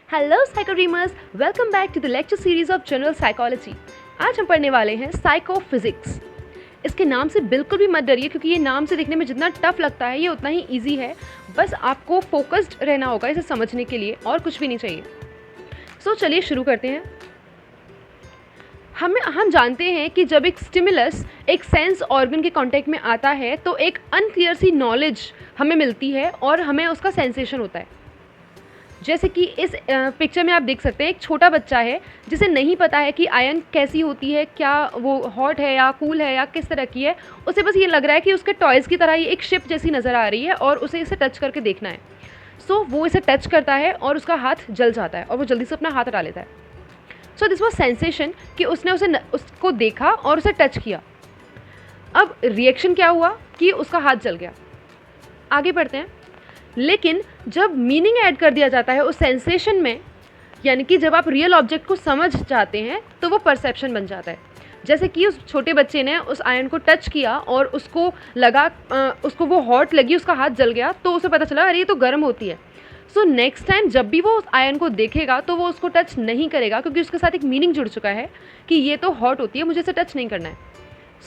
Hello psycho dreamers, welcome back to the lecture series of general psychology. आज हम पढ़ने वाले हैं साइको फिजिक्स। इसके नाम से बिल्कुल भी मत डरिए, क्योंकि ये नाम से दिखने में जितना टफ लगता है ये उतना ही इजी है। बस आपको फोकस्ड रहना होगा इसे समझने के लिए, और कुछ भी नहीं चाहिए। सो चलिए शुरू करते हैं। हम जानते हैं कि जब एक स्टिमुलस एक सेंस ऑर्गन के कांटेक्ट में आता है तो एक अनक्लियर सी नॉलेज हमें मिलती है और हमें उसका सेंसेशन होता है। जैसे कि इस पिक्चर में आप देख सकते हैं, एक छोटा बच्चा है जिसे नहीं पता है कि आयन कैसी होती है, क्या वो हॉट है या कूल है या किस तरह की है। उसे बस ये लग रहा है कि उसके टॉयज़ की तरह ही एक शिप जैसी नज़र आ रही है और उसे इसे टच करके देखना है। सो वो इसे टच करता है और उसका हाथ जल जाता है और वो जल्दी से अपना हाथ हटा लेता है। सो दिस वॉज सेंसेशन कि उसने उसको देखा और उसे टच किया। अब रिएक्शन क्या हुआ कि उसका हाथ जल गया। आगे बढ़ते हैं। लेकिन जब मीनिंग ऐड कर दिया जाता है उस सेंसेशन में, यानी कि जब आप रियल ऑब्जेक्ट को समझ जाते हैं तो वो परसेप्शन बन जाता है। जैसे कि उस छोटे बच्चे ने उस आयन को टच किया और उसको लगा, उसको वो हॉट लगी, उसका हाथ जल गया, तो उसे पता चला अरे ये तो गर्म होती है। सो नेक्स्ट टाइम जब भी वो उस आयन को देखेगा तो वो उसको टच नहीं करेगा, क्योंकि उसके साथ एक मीनिंग जुड़ चुका है कि ये तो हॉट होती है, मुझे इसे टच नहीं करना है।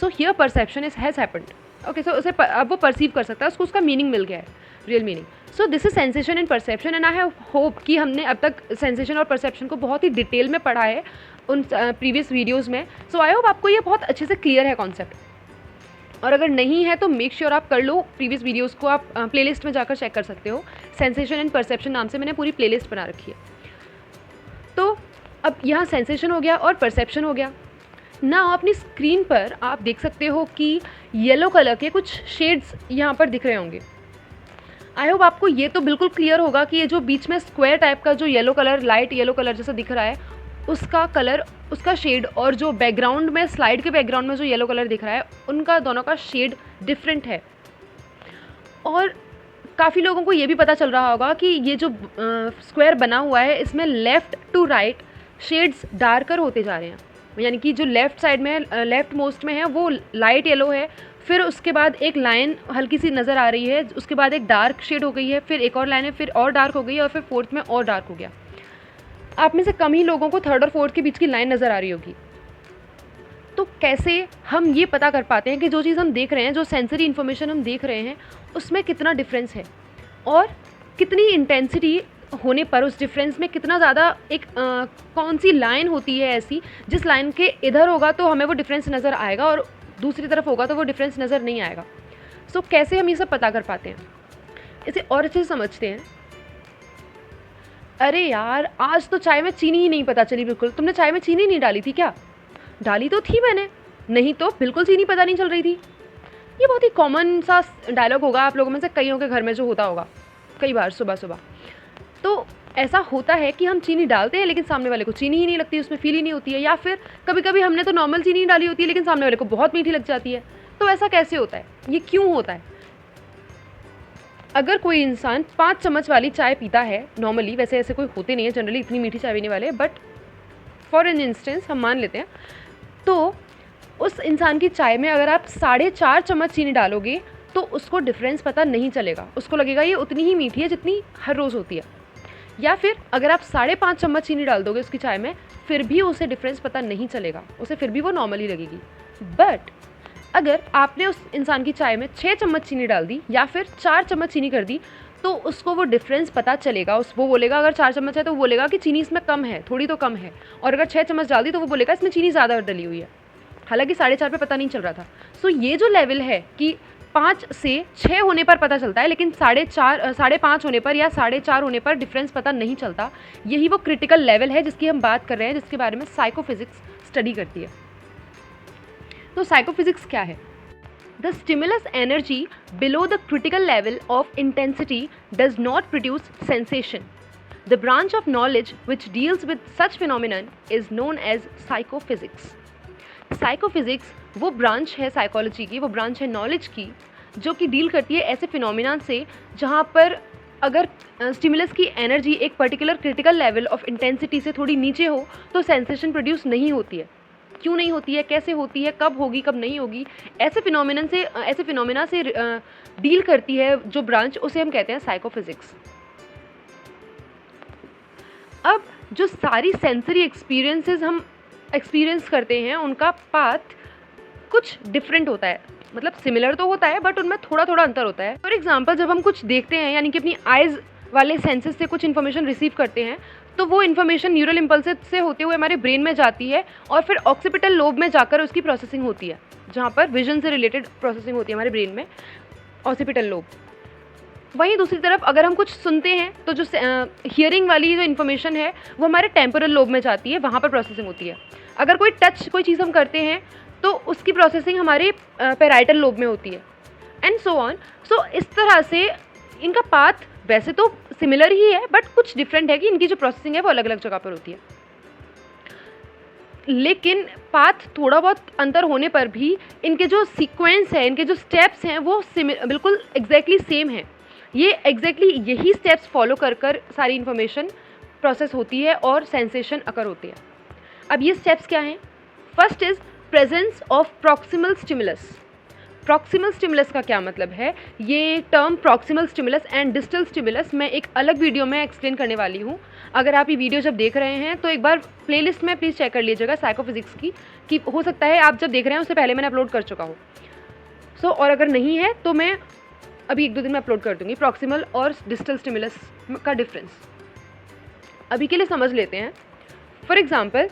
So here perception has happened. Okay, so उसे अब वो परसीव कर सकता है, उसको उसका मीनिंग मिल गया है, real meaning. So this is sensation and perception, and I have hope कि हमने अब तक सेंसेशन और परसेप्शन को बहुत ही डिटेल में पढ़ा है उन प्रीवियस वीडियोज़ में। सो आई होप आपको ये बहुत अच्छे से क्लियर है कॉन्सेप्ट, और अगर नहीं है तो मेक श्योर आप कर लो। प्रीवियस वीडियोज़ को आप प्लेलिस्ट में जाकर चेक कर सकते हो। सेंसेशन एंड परसेप्शन नाम से मैंने पूरी प्लेलिस्ट बना रखी है। तो अब यहाँ सेंसेशन हो गया और परसेप्शन हो गया ना। अपनी स्क्रीन पर आप देख सकते हो कि येलो कलर के कुछ शेड्स यहाँ पर दिख रहे होंगे। आई होप आपको ये तो बिल्कुल क्लियर होगा कि ये जो बीच में स्क्वायर टाइप का जो yellow colour, light yellow colour जैसा दिख रहा है, उसका कलर, उसका शेड, और जो बैकग्राउंड में, स्लाइड के बैकग्राउंड में जो येलो कलर दिख रहा है, उनका दोनों का शेड डिफरेंट है। और काफ़ी लोगों को ये भी पता चल रहा होगा कि ये जो स्क्वायर बना हुआ है इसमें left to right shades darker होते जा रहे हैं। यानी कि जो लेफ़्ट साइड में, लेफ़्ट मोस्ट में है वो लाइट येलो है, फिर उसके बाद एक लाइन हल्की सी नज़र आ रही है, उसके बाद एक डार्क शेड हो गई है, फिर एक और लाइन है, फिर और डार्क हो गई है, और फिर फोर्थ में और डार्क हो गया। आप में से कम ही लोगों को थर्ड और फोर्थ के बीच की लाइन नज़र आ रही होगी। तो कैसे हम ये पता कर पाते हैं कि जो चीज़ हम देख रहे हैं, जो सेंसरी इन्फॉर्मेशन हम देख रहे हैं, उसमें कितना डिफरेंस है और कितनी इंटेंसिटी होने पर उस डिफरेंस में कितना ज़्यादा एक कौन सी लाइन होती है ऐसी जिस लाइन के इधर होगा तो हमें वो डिफरेंस नज़र आएगा और दूसरी तरफ होगा तो वो डिफरेंस नज़र नहीं आएगा। सो कैसे हम ये सब पता कर पाते हैं, इसे और अच्छे से समझते हैं। अरे यार, आज तो चाय में चीनी ही नहीं पता चली बिल्कुल। तुमने चाय में चीनी नहीं डाली थी क्या? डाली तो थी मैंने, नहीं तो बिल्कुल चीनी पता नहीं चल रही थी। ये बहुत ही कॉमन सा डायलॉग होगा आप लोगों में से कईयों के घर में जो होता होगा कई बार सुबह सुबह। तो ऐसा होता है कि हम चीनी डालते हैं लेकिन सामने वाले को चीनी ही नहीं लगती, उसमें फील ही नहीं होती है। या फिर कभी कभी हमने तो नॉर्मल चीनी डाली होती है लेकिन सामने वाले को बहुत मीठी लग जाती है। तो ऐसा कैसे होता है, ये क्यों होता है? अगर कोई इंसान 5 चम्मच वाली चाय पीता है नॉर्मली, वैसे ऐसे कोई होते नहीं है जनरली इतनी मीठी चाय पीने वाले, बट फॉर एन इंस्टेंस हम मान लेते हैं, तो उस इंसान की चाय में अगर आप 4.5 चम्मच चीनी डालोगे तो उसको डिफरेंस पता नहीं चलेगा। उसको लगेगा ये उतनी ही मीठी है जितनी हर रोज़ होती है। या फिर अगर आप 5.5 चम्मच चीनी डाल दोगे उसकी चाय में, फिर भी उसे डिफरेंस पता नहीं चलेगा, उसे फिर भी वो नॉर्मली लगेगी। बट अगर आपने उस इंसान की चाय में 6 चम्मच चीनी डाल दी या फिर 4 चम्मच चीनी कर दी, तो उसको वो डिफरेंस पता चलेगा। वो बोलेगा, अगर 4 चम्मच है तो वो बोलेगा कि चीनी इसमें कम है, थोड़ी तो कम है, और अगर 6 चम्मच डाल दी तो वो बोलेगा इसमें चीनी ज़्यादा डली हुई है, हालांकि 4.5 पे पता नहीं चल रहा था। सो ये जो लेवल है कि 5 से 6 होने पर पता चलता है लेकिन 5.5 होने पर या 4.5 होने पर डिफरेंस पता नहीं चलता, यही वो क्रिटिकल लेवल है जिसकी हम बात कर रहे हैं, जिसके बारे में साइकोफिजिक्स स्टडी करती है। तो साइकोफिजिक्स क्या है? The stimulus energy below the critical level of intensity does not produce sensation. The branch of knowledge which deals with such phenomenon is known as psychophysics. Psychophysics वो ब्रांच है psychology की, वो branch है knowledge की, जो कि deal करती है ऐसे फिनोमिना से जहाँ पर अगर स्टिमुलस की एनर्जी एक particular critical level of intensity से थोड़ी नीचे हो तो सेंसेशन प्रोड्यूस नहीं होती है। क्यों नहीं होती है, कैसे होती है, कब होगी, कब नहीं होगी, ऐसे फिनोमिना से डील करती है जो ब्रांच, उसे हम कहते हैं साइकोफिजिक्स। अब जो सारी सेंसरी एक्सपीरियंसेस हम एक्सपीरियंस करते हैं उनका पाथ कुछ डिफरेंट होता है, मतलब सिमिलर तो होता है बट उनमें थोड़ा थोड़ा अंतर होता है। फॉर एग्जांपल जब हम कुछ देखते हैं यानी कि अपनी आइज़ वाले सेंसेस से कुछ इन्फॉर्मेशन रिसीव करते हैं तो वो इन्फॉर्मेशन न्यूरल इम्पल्सेस से होते हुए हमारे ब्रेन में जाती है और फिर ऑक्सीपिटल लोब में जाकर उसकी प्रोसेसिंग होती है, जहाँ पर विजन से रिलेटेड प्रोसेसिंग होती है हमारे ब्रेन में, ऑक्सीपिटल लोब। वहीं दूसरी तरफ अगर हम कुछ सुनते हैं तो जो हियरिंग वाली जो इन्फॉर्मेशन है वो हमारे टेम्पोरल लोब में जाती है, वहाँ पर प्रोसेसिंग होती है। अगर कोई चीज़ हम करते हैं तो उसकी प्रोसेसिंग हमारे पैराइटल लोब में होती है, एंड सो ऑन। सो इस तरह से इनका पाथ वैसे तो सिमिलर ही है बट कुछ डिफरेंट है कि इनकी जो प्रोसेसिंग है वो अलग अलग जगह पर होती है। लेकिन पाथ थोड़ा बहुत अंतर होने पर भी इनके जो सीक्वेंस है, इनके जो स्टेप्स हैं वो बिल्कुल एग्जैक्टली सेम है। ये एग्जैक्टली यही स्टेप्स फॉलो कर कर सारी इन्फॉर्मेशन प्रोसेस होती है और सेंसेशन अकर होती है। अब ये स्टेप्स क्या हैं? First is presence of proximal stimulus. Proximal stimulus का क्या मतलब है? ये term proximal stimulus and distal stimulus मैं एक अलग वीडियो में एक्सप्लेन करने वाली हूँ। अगर आप ये वीडियो जब देख रहे हैं तो एक बार प्लेलिस्ट में प्लीज़ चेक कर लीजिएगा साइकोफिजिक्स की, कि हो सकता है आप जब देख रहे हैं उससे पहले मैंने अपलोड कर चुका हूँ। और अगर नहीं है तो मैं अभी 1-2 दिन में अपलोड कर दूँगी प्रॉक्सिमल और डिस्टल स्टिमुलस का डिफरेंस। अभी के लिए समझ लेते हैं। फॉर एग्ज़ाम्पल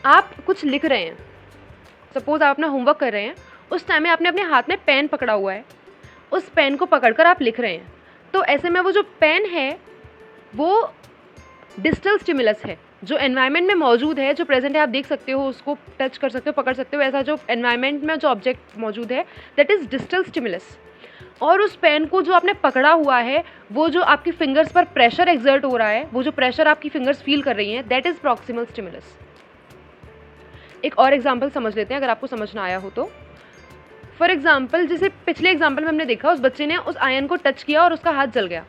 आप कुछ लिख रहे हैं, सपोज आप अपना होमवर्क कर रहे हैं, उस टाइम में आपने अपने हाथ में पेन पकड़ा हुआ है, उस पेन को पकड़कर आप लिख रहे हैं, तो ऐसे में वो जो पेन है वो डिस्टल स्टिमुलस है, जो एनवायरनमेंट में मौजूद है, जो प्रेजेंट है, आप देख सकते हो, उसको टच कर सकते हो, पकड़ सकते हो, ऐसा जो एनवायरनमेंट में जो ऑब्जेक्ट मौजूद है दैट इज़ डिस्टल स्टिमुलस। और उस पेन को जो आपने पकड़ा हुआ है, वो जो आपकी फिंगर्स पर प्रेशर एक्सर्ट हो रहा है, वो जो प्रेशर आपकी फिंगर्स फील कर रही हैं, दैट इज़ प्रॉक्सिमल स्टिमुलस। एक और एग्जाम्पल समझ लेते हैं अगर आपको समझ ना आया हो तो। फॉर एग्जाम्पल जैसे पिछले एग्जाम्पल में हमने देखा, उस बच्चे ने उस आयन को टच किया और उसका हाथ जल गया,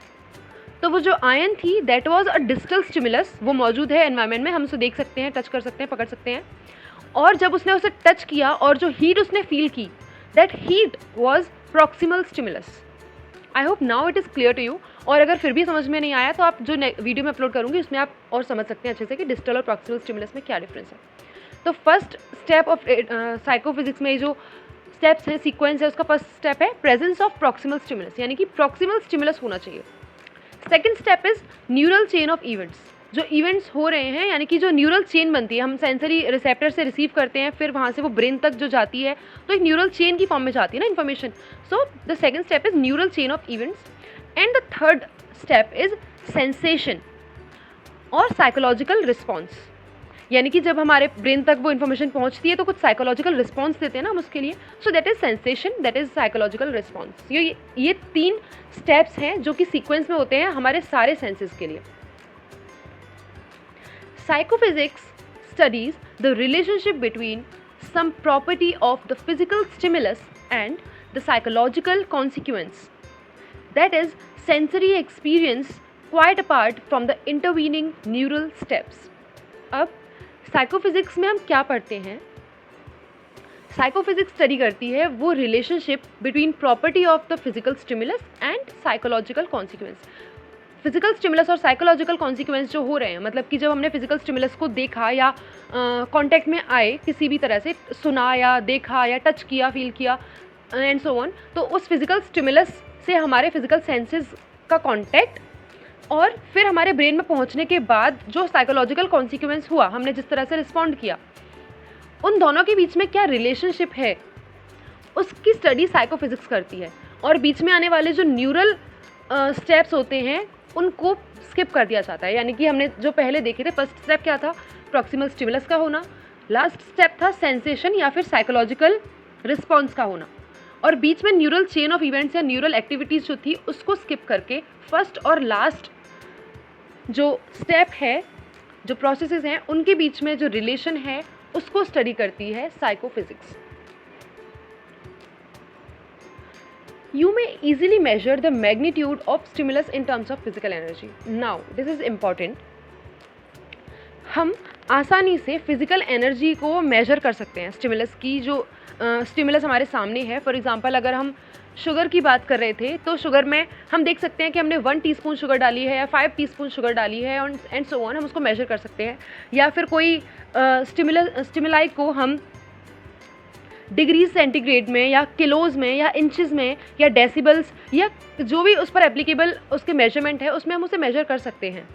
तो वो जो आयन थी that was a distal stimulus, वो मौजूद है एनवायरनमेंट में, हम उसे देख सकते हैं, टच कर सकते हैं, पकड़ सकते हैं। और जब उसने उसे टच किया और जो हीट उसने फील की, that heat was proximal stimulus. I hope now it is clear to you. और अगर फिर भी समझ में नहीं आया तो आप जो वीडियो में अपलोड करूँगी उसमें आप और समझ सकते हैं अच्छे से कि डिस्टल और प्रॉक्सिमल स्टिमुलस में क्या डिफरेंस है। तो फर्स्ट स्टेप ऑफ साइकोफिजिक्स में जो स्टेप्स हैं, सीक्वेंस है, उसका फर्स्ट स्टेप है प्रेजेंस ऑफ प्रॉक्सिमल स्टिमुलस, यानी कि प्रॉक्सिमल स्टिमुलस होना चाहिए। Second step is neural chain of events. जो इवेंट्स हो रहे हैं यानी कि जो न्यूरल चेन बनती है, हम सेंसरी रिसेप्टर से रिसीव करते हैं, फिर वहाँ से वो ब्रेन तक जो जाती है तो एक न्यूरल चेन की फॉर्म में जाती है ना information. So the second step is neural chain of events and the third step is sensation और साइकोलॉजिकल रिस्पॉन्स, यानी कि जब हमारे ब्रेन तक वो इन्फॉर्मेशन पहुंचती है तो कुछ साइकोलॉजिकल रिस्पॉन्स देते हैं ना हम उसके लिए। So that is sensation, that is psychological response. ये 3 स्टेप्स हैं जो कि सीक्वेंस में होते हैं हमारे सारे सेंसेस के लिए। Psychophysics studies the relationship between sum property of the physical stimulus and the psychological consequence, that is sensory experience quite apart from the intervening neural steps. अब साइकोफिजिक्स में हम क्या पढ़ते हैं? साइकोफिजिक्स स्टडी करती है वो relationship between property of the physical stimulus and psychological consequence. Physical stimulus और साइकोलॉजिकल कॉन्सिक्वेंस जो हो रहे हैं, मतलब कि जब हमने फिजिकल स्टिमुलस को देखा या कांटेक्ट में आए, किसी भी तरह से सुना या देखा या टच किया, फील किया एंड सो ऑन, तो उस फिजिकल स्टिमुलस से हमारे फिजिकल सेंसेस का कांटेक्ट और फिर हमारे ब्रेन में पहुंचने के बाद जो साइकोलॉजिकल कॉन्सिक्वेंस हुआ, हमने जिस तरह से रिस्पॉन्ड किया, उन दोनों के बीच में क्या रिलेशनशिप है उसकी स्टडी साइकोफिजिक्स करती है। और बीच में आने वाले जो न्यूरल स्टेप्स होते हैं उनको स्किप कर दिया जाता है, यानी कि हमने जो पहले देखे थे, फर्स्ट स्टेप क्या था? प्रॉक्सिमल स्टिमुलस का होना, लास्ट स्टेप था सेंसेशन या फिर साइकोलॉजिकल रिस्पॉन्स का होना, और बीच में न्यूरल चेन ऑफ इवेंट्स या न्यूरल एक्टिविटीज़ जो थी उसको स्किप करके फर्स्ट और लास्ट जो स्टेप है, जो प्रोसेसेस हैं, उनके बीच में जो रिलेशन है उसको स्टडी करती है psychophysics. You may easily measure the magnitude of stimulus in terms of physical energy. Now, this is important. हम आसानी से फिजिकल एनर्जी को मेजर कर सकते हैं। स्टिमुलस की जो स्टिमुलस हमारे सामने है, फॉर एग्जांपल अगर हम शुगर की बात कर रहे थे, तो शुगर में हम देख सकते हैं कि हमने 1 टीस्पून शुगर डाली है या 5 टीस्पून शुगर डाली है एंड सो ऑन, हम उसको मेजर कर सकते हैं। या फिर कोई स्टिमुलाई को हम डिग्री सेंटीग्रेड में या किलोज़ में या इंचेस में या डेसिबल्स या जो भी उस पर एप्लीकेबल उसके मेजरमेंट है उसमें हम उसे मेजर कर सकते हैं।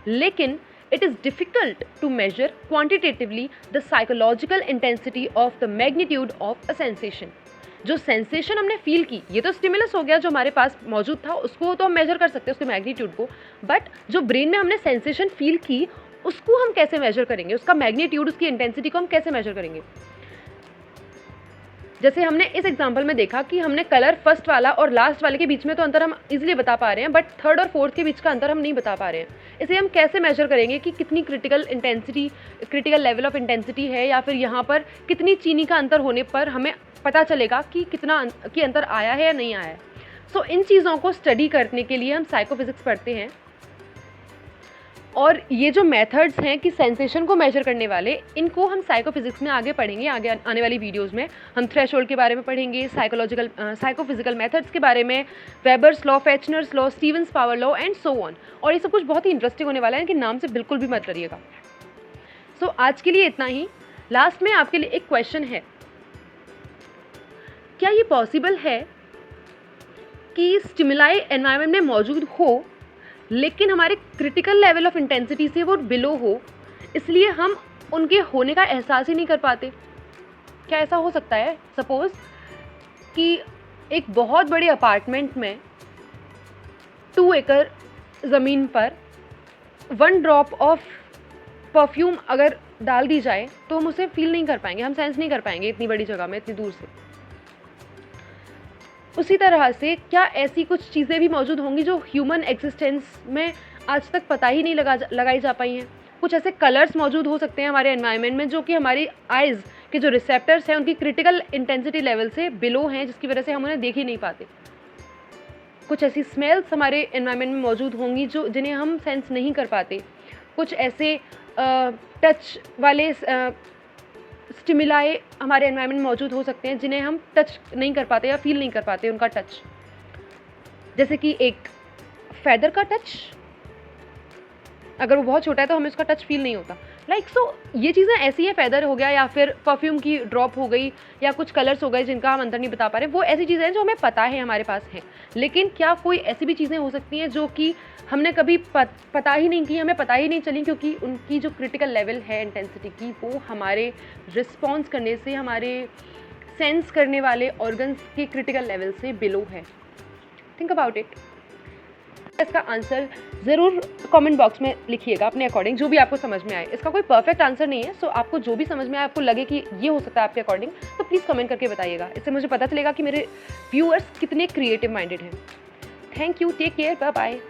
लेकिन it is difficult to measure quantitatively the psychological intensity of the magnitude of a sensation। जो सेंसेशन हमने फील की, ये तो स्टिमुलस हो गया जो हमारे पास मौजूद था, उसको तो हम मेजर कर सकते हैं उसके मैग्नीट्यूड को, बट जो ब्रेन में हमने सेंसेशन फील की उसको हम कैसे मेजर करेंगे, उसका मैग्नीट्यूड, उसकी इंटेंसिटी को हम कैसे मेजर करेंगे। जैसे हमने इस एग्जांपल में देखा कि हमने कलर फर्स्ट वाला और लास्ट वाले के बीच में तो अंतर हम इजीली बता पा रहे हैं, बट थर्ड और फोर्थ के बीच का अंतर हम नहीं बता पा रहे हैं। इसे हम कैसे मेजर करेंगे कि कितनी क्रिटिकल लेवल ऑफ इंटेंसिटी है, या फिर यहाँ पर कितनी चीनी का अंतर होने पर हमें पता चलेगा कि कितना की अंतर आया है या नहीं आया है। सो इन चीज़ों को स्टडी करने के लिए हम साइकोफिजिक्स पढ़ते हैं, और ये जो मेथड्स हैं कि सेंसेशन को मेजर करने वाले, इनको हम साइकोफिजिक्स में आगे पढ़ेंगे। आगे आने वाली वीडियोस में हम थ्रेशोल्ड के बारे में पढ़ेंगे, साइकोफिजिकल मेथड्स के बारे में, Weber's law, Fechner's law, Stevens power law and so on. और ये सब कुछ बहुत ही इंटरेस्टिंग होने वाला है कि नाम से बिल्कुल भी मत डरिएगा। सो आज के लिए इतना ही। लास्ट में आपके लिए एक क्वेश्चन है, क्या ये पॉसिबल है कि स्टिमुलाई एनवायरनमेंट में मौजूद हो लेकिन हमारे क्रिटिकल लेवल ऑफ इंटेंसिटी से वो बिलो हो, इसलिए हम उनके होने का एहसास ही नहीं कर पाते? क्या ऐसा हो सकता है? सपोज़ कि एक बहुत बड़े अपार्टमेंट में 2 एकड़ ज़मीन पर 1 ड्रॉप ऑफ परफ्यूम अगर डाल दी जाए तो हम उसे फील नहीं कर पाएंगे, हम सेंस नहीं कर पाएंगे इतनी बड़ी जगह में, इतनी दूर से। उसी तरह से क्या ऐसी कुछ चीज़ें भी मौजूद होंगी जो ह्यूमन एग्जिस्टेंस में आज तक पता ही नहीं लगाई जा पाई हैं? कुछ ऐसे कलर्स मौजूद हो सकते हैं हमारे एनवायरनमेंट में जो कि हमारी आइज़ के जो रिसेप्टर्स हैं उनकी क्रिटिकल इंटेंसिटी लेवल से बिलो हैं, जिसकी वजह से हम उन्हें देख ही नहीं पाते। कुछ ऐसी स्मेल्स हमारे एनवायरनमेंट में मौजूद होंगी जो जिन्हें हम सेंस नहीं कर पाते। कुछ ऐसे टच वाले स्टिमुलाई हमारे एनवायरनमेंट में मौजूद हो सकते हैं जिन्हें हम टच नहीं कर पाते या फील नहीं कर पाते उनका टच, जैसे कि एक फेदर का टच, अगर वो बहुत छोटा है तो हमें उसका टच फील नहीं होता। सो ये चीज़ें ऐसी हैं, फेदर हो गया या फिर परफ्यूम की ड्रॉप हो गई या कुछ कलर्स हो गए जिनका हम अंतर नहीं बता पा रहे, वो ऐसी चीज़ें हैं जो हमें पता है हमारे पास हैं। लेकिन क्या कोई ऐसी भी चीज़ें हो सकती हैं जो कि हमने कभी पता ही नहीं की, हमें पता ही नहीं चली, क्योंकि उनकी जो क्रिटिकल लेवल है इंटेंसिटी की वो हमारे रिस्पॉन्स करने से, हमारे सेंस करने वाले ऑर्गन्स के क्रिटिकल लेवल से बिलो है। Think about it. इसका आंसर ज़रूर कमेंट बॉक्स में लिखिएगा अपने अकॉर्डिंग, जो भी आपको समझ में आए। इसका कोई परफेक्ट आंसर नहीं है, सो आपको जो भी समझ में आए, आपको लगे कि ये हो सकता है आपके अकॉर्डिंग, तो प्लीज़ कमेंट करके बताइएगा। इससे मुझे पता चलेगा कि मेरे व्यूअर्स कितने क्रिएटिव माइंडेड हैं। Thank you, take care, bye bye.